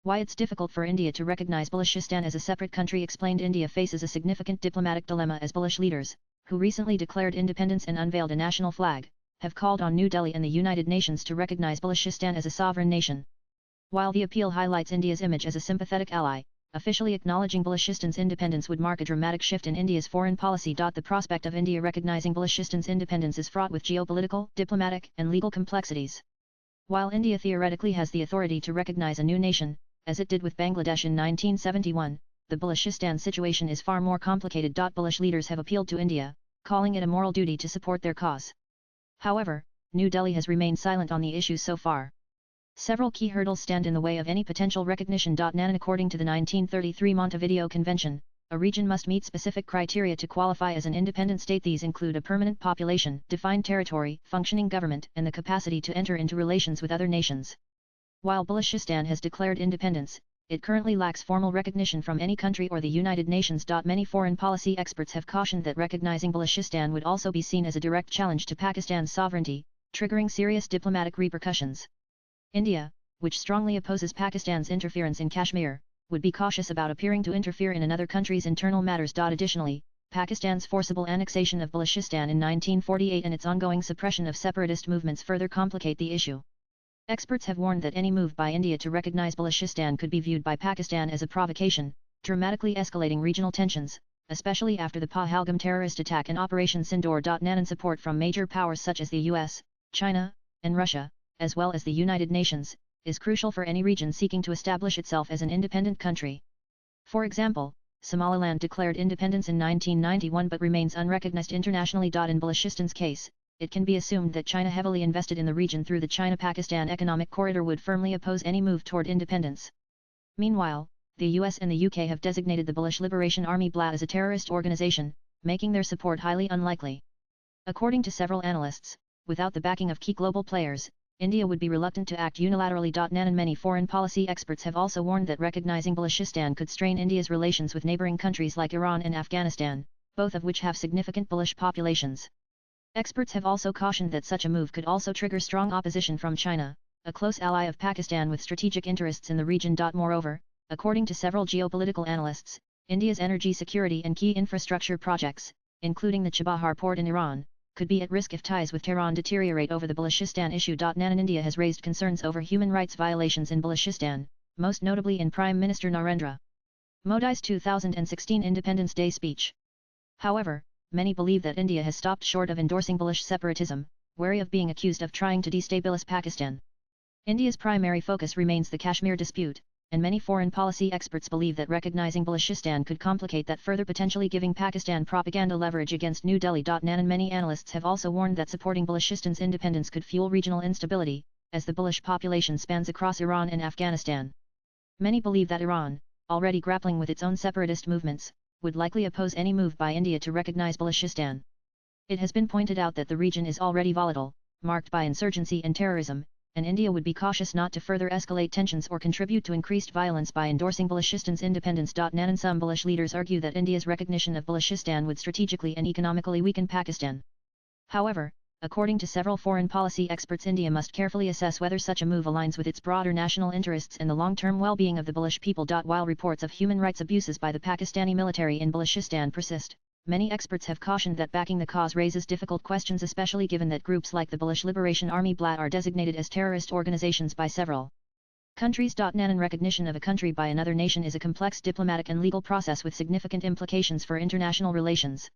Why it's difficult for India to recognize Balochistan as a separate country explained. India faces a significant diplomatic dilemma as Baloch leaders, who recently declared independence and unveiled a national flag, have called on New Delhi and the United Nations to recognize Balochistan as a sovereign nation. While the appeal highlights India's image as a sympathetic ally, officially acknowledging Balochistan's independence would mark a dramatic shift in India's foreign policy. The prospect of India recognizing Balochistan's independence is fraught with geopolitical, diplomatic, and legal complexities. While India theoretically has the authority to recognize a new nation, as it did with Bangladesh in 1971, the Balochistan situation is far more complicated. Baloch leaders have appealed to India, calling it a moral duty to support their cause. However, New Delhi has remained silent on the issue so far. Several key hurdles stand in the way of any potential recognition. According to the 1933 Montevideo Convention, a region must meet specific criteria to qualify as an independent state. These include a permanent population, defined territory, functioning government, and the capacity to enter into relations with other nations. While Balochistan has declared independence, it currently lacks formal recognition from any country or the United Nations. Many foreign policy experts have cautioned that recognizing Balochistan would also be seen as a direct challenge to Pakistan's sovereignty, triggering serious diplomatic repercussions. India, which strongly opposes Pakistan's interference in Kashmir, would be cautious about appearing to interfere in another country's internal matters. Additionally, Pakistan's forcible annexation of Balochistan in 1948 and its ongoing suppression of separatist movements further complicate the issue. Experts have warned that any move by India to recognize Balochistan could be viewed by Pakistan as a provocation, dramatically escalating regional tensions, especially after the Pahalgam terrorist attack and Operation Sindoor. And support from major powers such as the US, China, and Russia, as well as the United Nations, is crucial for any region seeking to establish itself as an independent country. For example, Somaliland declared independence in 1991 but remains unrecognized internationally. In Balochistan's case, it can be assumed that China, heavily invested in the region through the China-Pakistan Economic Corridor, would firmly oppose any move toward independence. Meanwhile, the US and the UK have designated the Baloch Liberation Army BLA as a terrorist organization, making their support highly unlikely. According to several analysts, without the backing of key global players, India would be reluctant to act unilaterally. And many foreign policy experts have also warned that recognizing Balochistan could strain India's relations with neighboring countries like Iran and Afghanistan, both of which have significant Baloch populations. Experts have also cautioned that such a move could also trigger strong opposition from China, a close ally of Pakistan with strategic interests in the region. Moreover, according to several geopolitical analysts, India's energy security and key infrastructure projects, including the Chabahar port in Iran, could be at risk if ties with Tehran deteriorate over the Balochistan issue. India has raised concerns over human rights violations in Balochistan, most notably in Prime Minister Narendra Modi's 2016 Independence Day speech. However, many believe that India has stopped short of endorsing Baloch separatism, wary of being accused of trying to destabilize Pakistan. India's primary focus remains the Kashmir dispute, and many foreign policy experts believe that recognizing Balochistan could complicate that further, potentially giving Pakistan propaganda leverage against New Delhi. And many analysts have also warned that supporting Balochistan's independence could fuel regional instability, as the Baloch population spans across Iran and Afghanistan. Many believe that Iran, already grappling with its own separatist movements, would likely oppose any move by India to recognize Balochistan. It has been pointed out that the region is already volatile, marked by insurgency and terrorism, and India would be cautious not to further escalate tensions or contribute to increased violence by endorsing Balochistan's independence. And some Baloch leaders argue that India's recognition of Balochistan would strategically and economically weaken Pakistan. However, according to several foreign policy experts, India must carefully assess whether such a move aligns with its broader national interests and the long-term well-being of the Baloch people. While reports of human rights abuses by the Pakistani military in Balochistan persist, many experts have cautioned that backing the cause raises difficult questions, especially given that groups like the Baloch Liberation Army BLA are designated as terrorist organizations by several countries. And recognition of a country by another nation is a complex diplomatic and legal process with significant implications for international relations.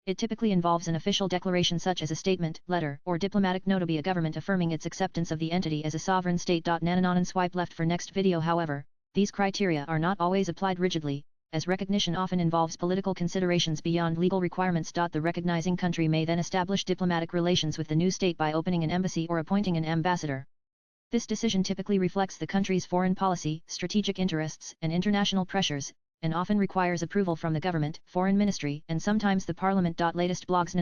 It typically involves an official declaration such as a statement, letter, or diplomatic note by a government affirming its acceptance of the entity as a sovereign state. And swipe left for next video. However, these criteria are not always applied rigidly, as recognition often involves political considerations beyond legal requirements. The recognizing country may then establish diplomatic relations with the new state by opening an embassy or appointing an ambassador. This decision typically reflects the country's foreign policy, strategic interests, and international pressures, and often requires approval from the government, foreign ministry, and sometimes the parliament. Latest blogs.